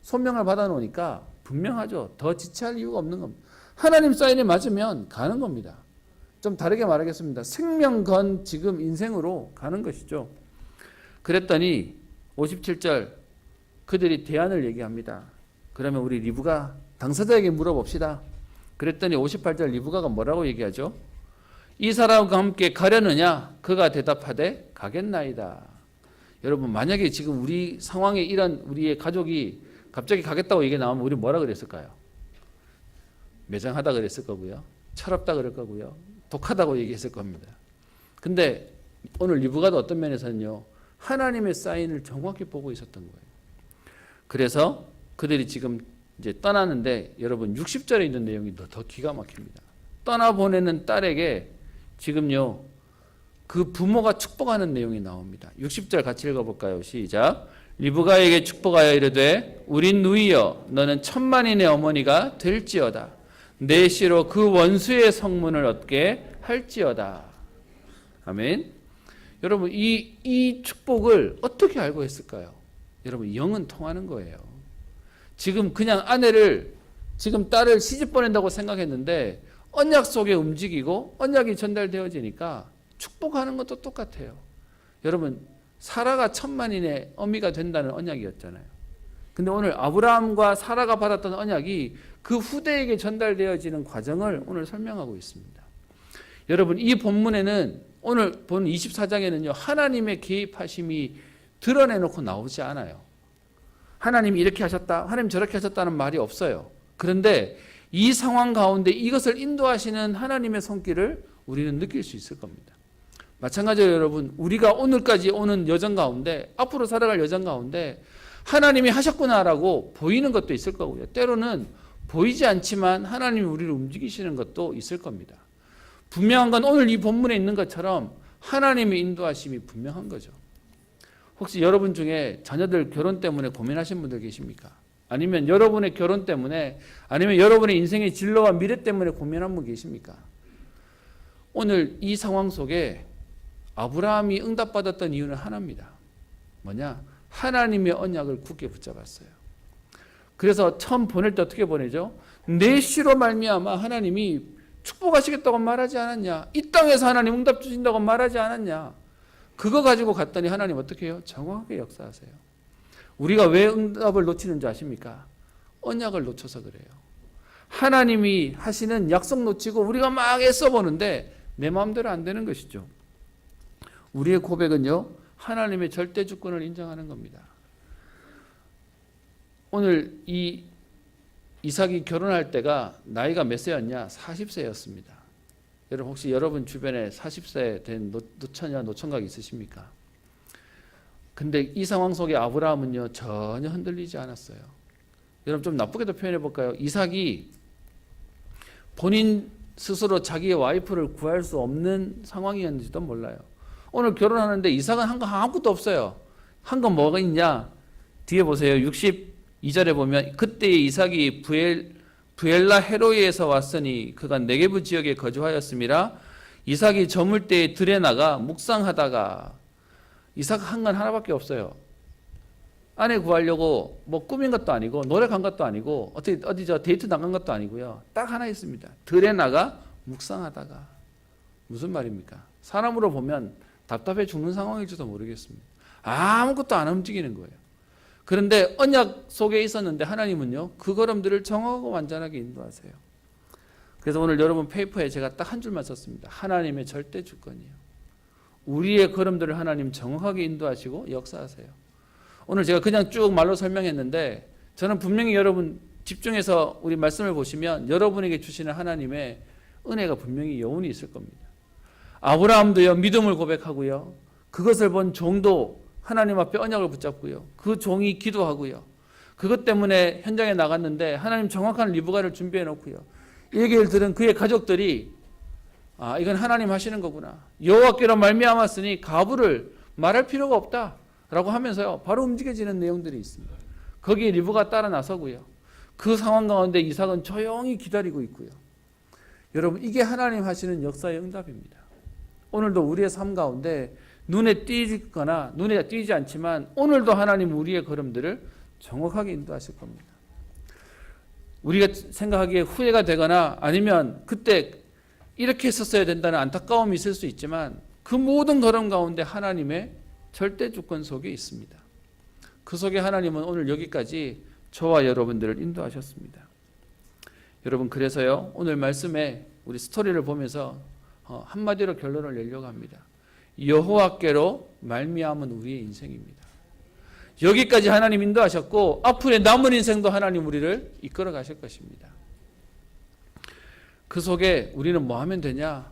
소명을 받아 놓으니까 분명하죠. 더 지체할 이유가 없는 겁니다. 하나님 사인에 맞으면 가는 겁니다. 좀 다르게 말하겠습니다. 생명 건 지금 인생으로 가는 것이죠. 그랬더니 57절 그들이 대안을 얘기합니다. 그러면 우리 리브가 당사자에게 물어봅시다. 그랬더니 58절 리브가가 뭐라고 얘기하죠? 이 사람과 함께 가려느냐? 그가 대답하되 가겠나이다. 여러분 만약에 지금 우리 상황에 이런 우리의 가족이 갑자기 가겠다고 얘기 나오면 우리 뭐라 그랬을까요? 매장하다 그랬을 거고요. 철없다 그럴 거고요. 독하다고 얘기했을 겁니다. 근데 오늘 리브가도 어떤 면에서는요. 하나님의 사인을 정확히 보고 있었던 거예요. 그래서 그들이 지금 이제 떠나는데 여러분 60절에 있는 내용이 더 기가 막힙니다. 떠나보내는 딸에게 지금요. 그 부모가 축복하는 내용이 나옵니다. 60절 같이 읽어볼까요? 시작. 리브가에게 축복하여 이르되 우린 누이여 너는 천만인의 어머니가 될지어다. 내 씨로 그 원수의 성문을 얻게 할지어다. 아멘. 여러분 이 축복을 어떻게 알고 했을까요? 여러분 영은 통하는 거예요. 지금 그냥 아내를 지금 딸을 시집 보낸다고 생각했는데 언약 속에 움직이고 언약이 전달되어지니까 축복하는 것도 똑같아요. 여러분 사라가 천만인의 어미가 된다는 언약이었잖아요. 근데 오늘 아브라함과 사라가 받았던 언약이 그 후대에게 전달되어지는 과정을 오늘 설명하고 있습니다. 여러분 이 본문에는 오늘 본 24장에는요. 하나님의 개입하심이 드러내놓고 나오지 않아요. 하나님이 이렇게 하셨다, 하나님 저렇게 하셨다는 말이 없어요. 그런데 이 상황 가운데 이것을 인도하시는 하나님의 손길을 우리는 느낄 수 있을 겁니다. 마찬가지로 여러분 우리가 오늘까지 오는 여정 가운데 앞으로 살아갈 여정 가운데 하나님이 하셨구나라고 보이는 것도 있을 거고요. 때로는 보이지 않지만 하나님이 우리를 움직이시는 것도 있을 겁니다. 분명한 건 오늘 이 본문에 있는 것처럼 하나님의 인도하심이 분명한 거죠. 혹시 여러분 중에 자녀들 결혼 때문에 고민하신 분들 계십니까? 아니면 여러분의 결혼 때문에 아니면 여러분의 인생의 진로와 미래 때문에 고민한 분 계십니까? 오늘 이 상황 속에 아브라함이 응답받았던 이유는 하나입니다. 뭐냐? 하나님의 언약을 굳게 붙잡았어요. 그래서 처음 보낼 때 어떻게 보내죠? 내 씨로 말미암아 하나님이 축복하시겠다고 말하지 않았냐? 이 땅에서 하나님 응답 주신다고 말하지 않았냐? 그거 가지고 갔더니 하나님 어떻게 해요? 정확하게 역사하세요. 우리가 왜 응답을 놓치는 줄 아십니까? 언약을 놓쳐서 그래요. 하나님이 하시는 약속 놓치고 우리가 막 애써보는데 내 마음대로 안 되는 것이죠. 우리의 고백은요. 하나님의 절대 주권을 인정하는 겁니다. 오늘 이 이삭이 결혼할 때가 나이가 몇 세였냐? 40세였습니다. 여러분 혹시 여러분 주변에 40세 된 노처녀 노총각 있으십니까? 근데 이 상황 속에 아브라함은요 전혀 흔들리지 않았어요. 여러분 좀 나쁘게도 표현해 볼까요? 이삭이 본인 스스로 자기의 와이프를 구할 수 없는 상황이었는지도 몰라요. 오늘 결혼하는데 이삭은 한 거 아무것도 없어요. 한 건 뭐가 있냐? 뒤에 보세요. 62절에 보면 그때 이삭이 부엘라 헤로이에서 왔으니 그가 네게부 지역에 거주하였음이라. 이삭이 저물 때에 들에 나가 묵상하다가 이삭 한 건 하나밖에 없어요. 아내 구하려고 뭐 꾸민 것도 아니고 노래 간 것도 아니고 어디 저 데이트 나간 것도 아니고요. 딱 하나 있습니다. 들에 나가 묵상하다가. 무슨 말입니까? 사람으로 보면 답답해 죽는 상황일지도 모르겠습니다. 아무것도 안 움직이는 거예요. 그런데 언약 속에 있었는데 하나님은요, 그 걸음들을 정하고 완전하게 인도하세요. 그래서 오늘 여러분 페이퍼에 제가 딱 한 줄만 썼습니다. 하나님의 절대 주권이요. 우리의 걸음들을 하나님 정확하게 인도하시고 역사하세요. 오늘 제가 그냥 쭉 말로 설명했는데 저는 분명히 여러분 집중해서 우리 말씀을 보시면 여러분에게 주시는 하나님의 은혜가 분명히 여운이 있을 겁니다. 아브라함도요, 믿음을 고백하고요, 그것을 본 종도 하나님 앞에 언약을 붙잡고요, 그 종이 기도하고요, 그것 때문에 현장에 나갔는데 하나님 정확한 리브가를 준비해 놓고요, 이 얘기를 들은 그의 가족들이 아, 이건 하나님 하시는 거구나, 여호와께로 말미암았으니 가부를 말할 필요가 없다라고 하면서요, 바로 움직여지는 내용들이 있습니다. 거기에 리브가 따라 나서고요, 그 상황 가운데 이삭은 조용히 기다리고 있고요. 여러분, 이게 하나님 하시는 역사의 응답입니다. 오늘도 우리의 삶 가운데 눈에 띄거나 눈에 띄지 않지만 오늘도 하나님 우리의 걸음들을 정확하게 인도하실 겁니다. 우리가 생각하기에 후회가 되거나 아니면 그때 이렇게 했었어야 된다는 안타까움이 있을 수 있지만 그 모든 걸음 가운데 하나님의 절대 주권 속에 있습니다. 그 속에 하나님은 오늘 여기까지 저와 여러분들을 인도하셨습니다. 여러분, 그래서요, 오늘 말씀에 우리 스토리를 보면서 한마디로 결론을 내려고 합니다. 여호와께로 말미암은 우리의 인생입니다. 여기까지 하나님 인도하셨고 앞으로의 남은 인생도 하나님 우리를 이끌어 가실 것입니다. 그 속에 우리는 뭐 하면 되냐?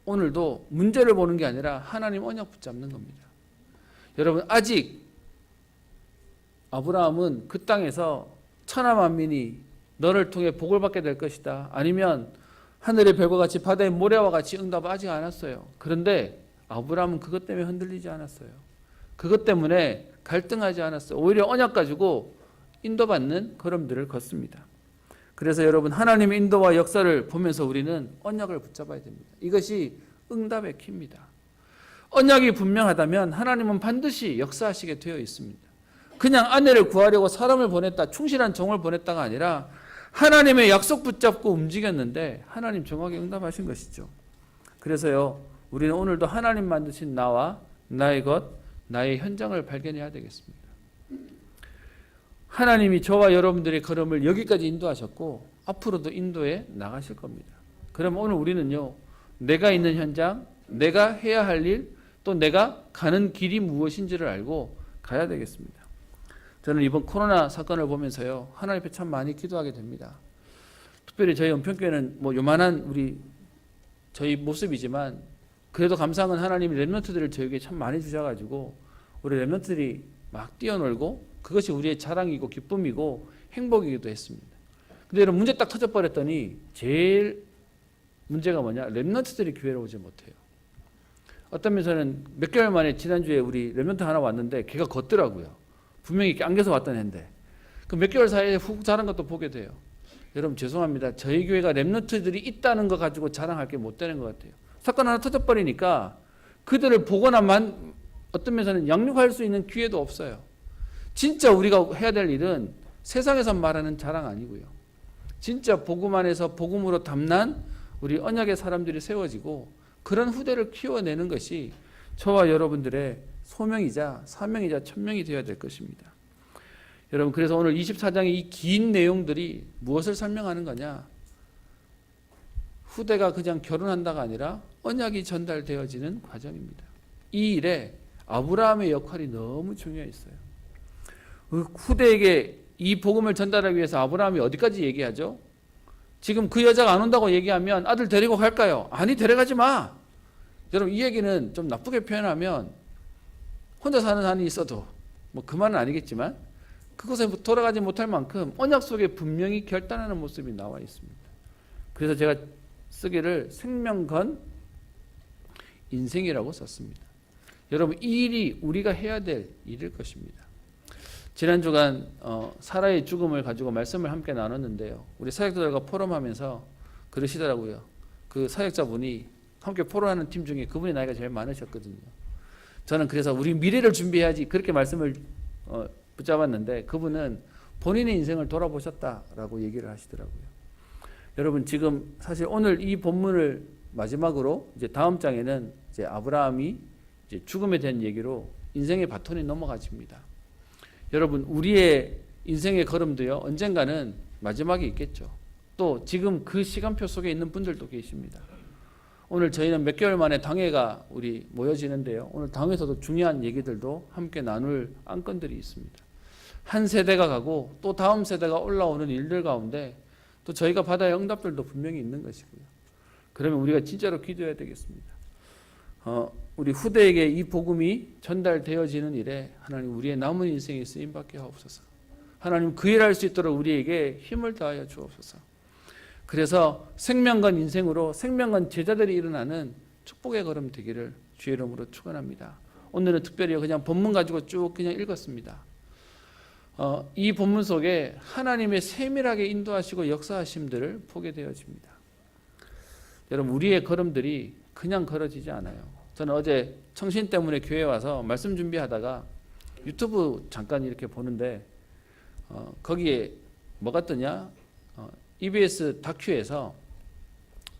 오늘도 문제를 보는 게 아니라 하나님 언약 붙잡는 겁니다. 여러분, 아직 아브라함은 그 땅에서 천하 만민이 너를 통해 복을 받게 될 것이다, 아니면 하늘의 별과 같이 바다의 모래와 같이 응답을 아직 안 왔어요. 그런데 아브라함은 그것 때문에 흔들리지 않았어요. 그것 때문에 갈등하지 않았어요. 오히려 언약 가지고 인도받는 걸음들을 걷습니다. 그래서 여러분, 하나님의 인도와 역사를 보면서 우리는 언약을 붙잡아야 됩니다. 이것이 응답의 키입니다. 언약이 분명하다면 하나님은 반드시 역사하시게 되어 있습니다. 그냥 아내를 구하려고 사람을 보냈다, 충실한 종을 보냈다가 아니라 하나님의 약속 붙잡고 움직였는데 하나님 정확하게 응답하신 것이죠. 그래서요, 우리는 오늘도 하나님 만드신 나와 나의 것, 나의 현장을 발견해야 되겠습니다. 하나님이 저와 여러분들의 걸음을 여기까지 인도하셨고 앞으로도 인도해 나가실 겁니다. 그럼 오늘 우리는요, 내가 있는 현장, 내가 해야 할 일, 또 내가 가는 길이 무엇인지를 알고 가야 되겠습니다. 저는 이번 코로나 사건을 보면서요, 하나님 앞에 참 많이 기도하게 됩니다. 특별히 저희 은평교회는 뭐 요만한 우리 저희 모습이지만 그래도 감사한 건 하나님이 렘넌트들을 저에게 참 많이 주셔가지고 우리 렘넌트들이 막 뛰어놀고 그것이 우리의 자랑이고 기쁨이고 행복이기도 했습니다. 근데 여러분, 문제 딱 터져버렸더니 제일 문제가 뭐냐? 렘넌트들이 교회로 오지 못해요. 어떤 면에서는 몇 개월 만에 지난주에 우리 렘넌트 하나 왔는데 걔가 걷더라고요. 분명히 안겨서 왔던 애인데 그 몇 개월 사이에 훅 자란 것도 보게 돼요. 여러분, 죄송합니다. 저희 교회가 렘넌트들이 있다는 거 가지고 자랑할 게 못 되는 것 같아요. 사건 하나 터져버리니까 그들을 보거나만 어떤 면에서는 양육할 수 있는 기회도 없어요. 진짜 우리가 해야 될 일은 세상에서 말하는 자랑 아니고요, 진짜 복음 안에서 복음으로 담난 우리 언약의 사람들이 세워지고 그런 후대를 키워내는 것이 저와 여러분들의 소명이자 사명이자 천명이 되어야 될 것입니다. 여러분, 그래서 오늘 24장의 이 긴 내용들이 무엇을 설명하는 거냐? 후대가 그냥 결혼한다가 아니라 언약이 전달되어지는 과정입니다. 이 일에 아브라함의 역할이 너무 중요했어요. 후대에게 이 복음을 전달하기 위해서 아브라함이 어디까지 얘기하죠? 지금 그 여자가 안 온다고 얘기하면 아들 데리고 갈까요? 아니, 데려가지 마. 여러분, 이 얘기는 좀 나쁘게 표현하면 혼자 사는 한이 있어도 뭐 그 말은 아니겠지만 그곳에 돌아가지 못할 만큼 언약 속에 분명히 결단하는 모습이 나와 있습니다. 그래서 제가 쓰기를 생명 건 인생이라고 썼습니다. 여러분, 이 일이 우리가 해야 될 일일 것입니다. 지난 주간 사라의 죽음을 가지고 말씀을 함께 나눴는데요, 우리 사역자들과 포럼하면서 그러시더라고요. 그 사역자분이 함께 포럼하는 팀 중에 그분이 나이가 제일 많으셨거든요. 저는 그래서 우리 미래를 준비해야지 그렇게 말씀을 붙잡았는데 그분은 본인의 인생을 돌아보셨다라고 얘기를 하시더라고요. 여러분, 지금 사실 오늘 이 본문을 마지막으로 이제 다음 장에는 이제 아브라함이 이제 죽음에 대한 얘기로 인생의 바톤이 넘어가집니다. 여러분, 우리의 인생의 걸음도요, 언젠가는 마지막이 있겠죠. 또 지금 그 시간표 속에 있는 분들도 계십니다. 오늘 저희는 몇 개월 만에 당회가 우리 모여지는데요. 오늘 당회에서도 중요한 얘기들도 함께 나눌 안건들이 있습니다. 한 세대가 가고 또 다음 세대가 올라오는 일들 가운데 또 저희가 받아야 응답들도 분명히 있는 것이고요. 그러면 우리가 진짜로 기도해야 되겠습니다. 우리 후대에게 이 복음이 전달되어지는 일에 하나님 우리의 남은 인생에 쓰임받게 하옵소서. 하나님 그 일할 수 있도록 우리에게 힘을 다하여 주옵소서. 그래서 생명건 인생으로 생명건 제자들이 일어나는 축복의 걸음 되기를 주의 이름으로 축원합니다. 오늘은 특별히 그냥 본문 가지고 쭉 그냥 읽었습니다. 이 본문 속에 하나님의 세밀하게 인도하시고 역사하심들을 보게 되어집니다. 여러분, 우리의 걸음들이 그냥 걸어지지 않아요. 저는 어제 청신 때문에 교회에 와서 말씀 준비하다가 유튜브 잠깐 이렇게 보는데 거기에 뭐가 뜨냐? EBS 다큐에서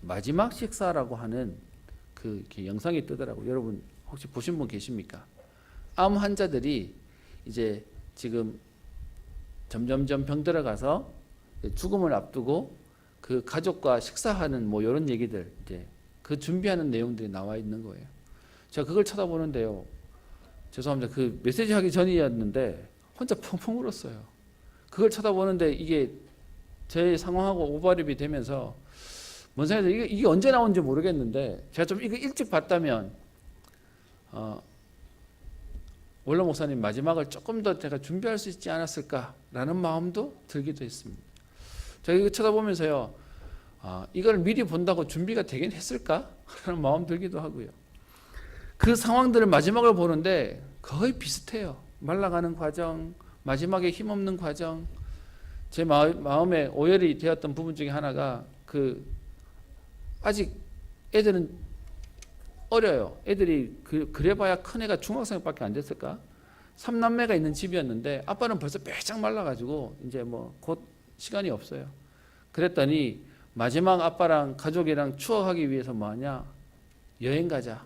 마지막 식사라고 하는 그 이렇게 영상이 뜨더라고요. 여러분 혹시 보신 분 계십니까? 암 환자들이 이제 지금 점점점 병들어가서 죽음을 앞두고 그 가족과 식사하는 뭐 이런 얘기들 이제 그 준비하는 내용들이 나와 있는 거예요. 제가 그걸 쳐다보는데요. 죄송합니다. 그 메시지 하기 전이었는데 혼자 펑펑 울었어요. 그걸 쳐다보는데 이게 제 상황하고 오버랩이 되면서 뭔 생각이 이게 언제 나온지 모르겠는데 제가 좀 이거 일찍 봤다면 원로 목사님 마지막을 조금 더 제가 준비할 수 있지 않았을까라는 마음도 들기도 했습니다. 제가 이거 쳐다보면서요, 이걸 미리 본다고 준비가 되긴 했을까? 라는 마음 들기도 하고요. 그 상황들을 마지막을 보는데 거의 비슷해요. 말라가는 과정, 마지막에 힘없는 과정. 제 마음에 오열이 되었던 부분 중에 하나가 아직 애들은 어려요. 애들이 그래봐야 큰 애가 중학생밖에 안 됐을까? 3남매가 있는 집이었는데 아빠는 벌써 빼짝 말라가지고 이제 뭐 곧 시간이 없어요. 그랬더니 마지막 아빠랑 가족이랑 추억하기 위해서 뭐하냐? 여행 가자.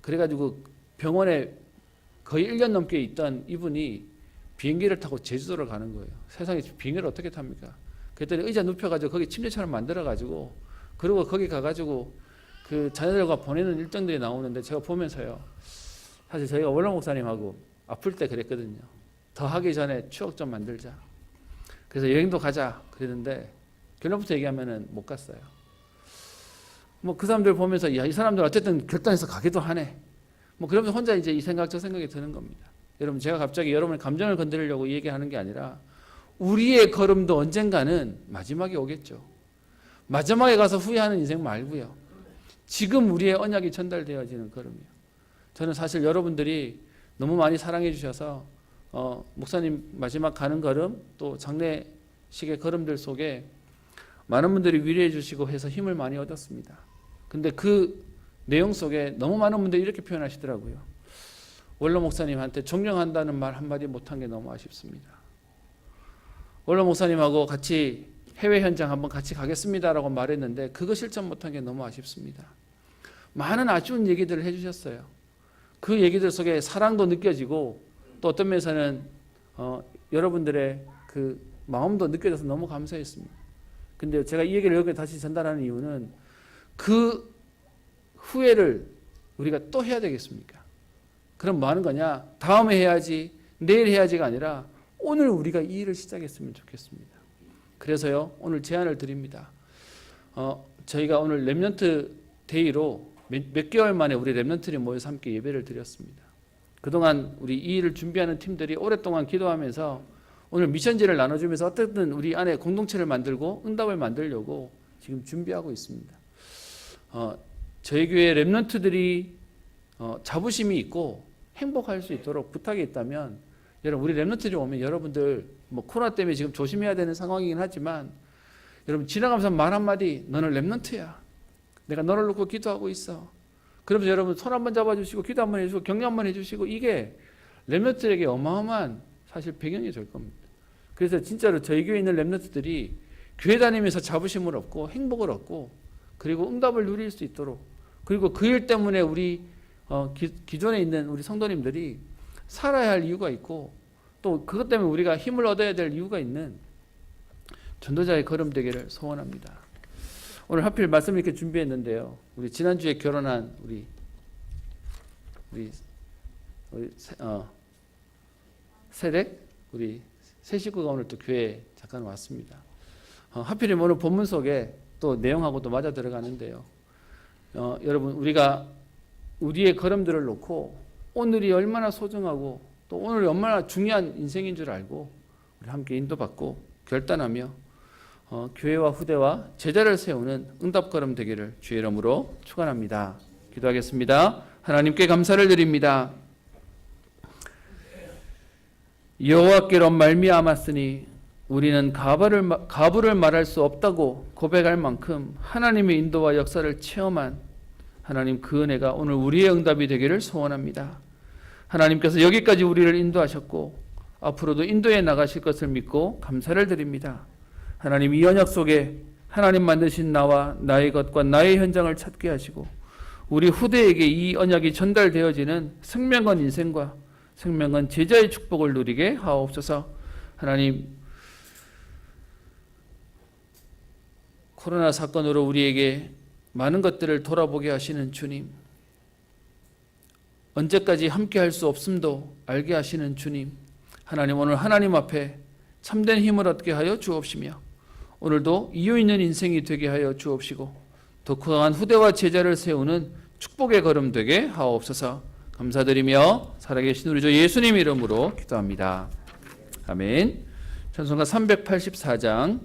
그래가지고 병원에 거의 1년 넘게 있던 이분이 비행기를 타고 제주도를 가는 거예요. 세상에 비행기를 어떻게 탑니까? 그랬더니 의자 눕혀가지고 거기 침대처럼 만들어가지고 그리고 거기 가가지고 그 자녀들과 보내는 일정들이 나오는데 제가 보면서요. 사실 저희가 원로 목사님하고 아플 때 그랬거든요. 더 하기 전에 추억 좀 만들자. 그래서 여행도 가자 그랬는데 결론부터 얘기하면은 못 갔어요. 뭐 그 사람들 보면서 야, 이 사람들 어쨌든 결단해서 가기도 하네. 뭐 그러면서 혼자 이제 이 생각 저 생각이 드는 겁니다. 여러분 제가 갑자기 여러분의 감정을 건드리려고 이 얘기하는 게 아니라 우리의 걸음도 언젠가는 마지막에 오겠죠. 마지막에 가서 후회하는 인생 말고요. 지금 우리의 언약이 전달되어지는 걸음이요. 저는 사실 여러분들이 너무 많이 사랑해 주셔서 목사님 마지막 가는 걸음 또 장례식의 걸음들 속에 많은 분들이 위로해 주시고 해서 힘을 많이 얻었습니다. 근데 그 내용 속에 너무 많은 분들이 이렇게 표현하시더라고요. 원로 목사님한테 존경한다는 말 한마디 못한 게 너무 아쉽습니다. 원로 목사님하고 같이 해외 현장 한번 같이 가겠습니다라고 말했는데 그거 실천 못한 게 너무 아쉽습니다. 많은 아쉬운 얘기들을 해주셨어요. 그 얘기들 속에 사랑도 느껴지고 또 어떤 면에서는 여러분들의 그 마음도 느껴져서 너무 감사했습니다. 근데 제가 이 얘기를 여기 다시 전달하는 이유는 그 후회를 우리가 또 해야 되겠습니까? 그럼 뭐 하는 거냐? 다음에 해야지, 내일 해야지가 아니라 오늘 우리가 이 일을 시작했으면 좋겠습니다. 그래서요, 오늘 제안을 드립니다. 저희가 오늘 렘넌트 데이로 몇 개월 만에 우리 렘넌트들이 모여서 함께 예배를 드렸습니다. 그동안 우리 이 일을 준비하는 팀들이 오랫동안 기도하면서 오늘 미션지를 나눠주면서 어떻든 우리 안에 공동체를 만들고 응답을 만들려고 지금 준비하고 있습니다. 저희 교회 렘넌트들이 자부심이 있고 행복할 수 있도록 부탁이 있다면 여러분 우리 렘넌트들이 오면 여러분들 뭐 코로나 때문에 지금 조심해야 되는 상황이긴 하지만 여러분 지나가면서 말 한마디 너는 렘넌트야. 내가 너를 놓고 기도하고 있어. 그러면서 여러분 손 한번 잡아주시고 기도 한번 해주시고 격려 한번 해주시고 이게 렘넌트들에게 어마어마한 사실 배경이 될 겁니다. 그래서 진짜로 저희 교회에 있는 렘넌트들이 교회 다니면서 자부심을 얻고 행복을 얻고 그리고 응답을 누릴 수 있도록 그리고 그 일 때문에 우리 기존에 있는 우리 성도님들이 살아야 할 이유가 있고 또 그것 때문에 우리가 힘을 얻어야 될 이유가 있는 전도자의 걸음 되기를 소원합니다. 오늘 하필 말씀을 이렇게 준비했는데요. 우리 지난주에 결혼한 우리 세댁 우리 세 식구가 오늘 또 교회에 잠깐 왔습니다. 하필이면 오늘 본문 속에 또 내용하고도 맞아 들어가는데요. 여러분 우리가 우리의 걸음들을 놓고 오늘이 얼마나 소중하고 또 오늘이 얼마나 중요한 인생인 줄 알고 우리 함께 인도받고 결단하며 교회와 후대와 제자를 세우는 응답 걸음 되기를 주의 이름으로 축원합니다. 기도하겠습니다. 하나님께 감사를 드립니다. 여호와께로 말미암았으니 우리는 가부를 말할 수 없다고 고백할 만큼 하나님의 인도와 역사를 체험한 하나님 그 은혜가 오늘 우리의 응답이 되기를 소원합니다. 하나님께서 여기까지 우리를 인도하셨고 앞으로도 인도해 나가실 것을 믿고 감사를 드립니다. 하나님 이 언약 속에 하나님 만드신 나와 나의 것과 나의 현장을 찾게 하시고 우리 후대에게 이 언약이 전달되어지는 생명건 인생과 생명건 제자의 축복을 누리게 하옵소서. 하나님 코로나 사건으로 우리에게 많은 것들을 돌아보게 하시는 주님, 언제까지 함께 할 수 없음도 알게 하시는 주님, 하나님 오늘 하나님 앞에 참된 힘을 얻게 하여 주옵시며 오늘도 이유 있는 인생이 되게 하여 주옵시고 더 강한 후대와 제자를 세우는 축복의 걸음 되게 하옵소서. 감사드리며 살아계신 우리 주 예수님 이름으로 기도합니다. 아멘. 찬송가 384장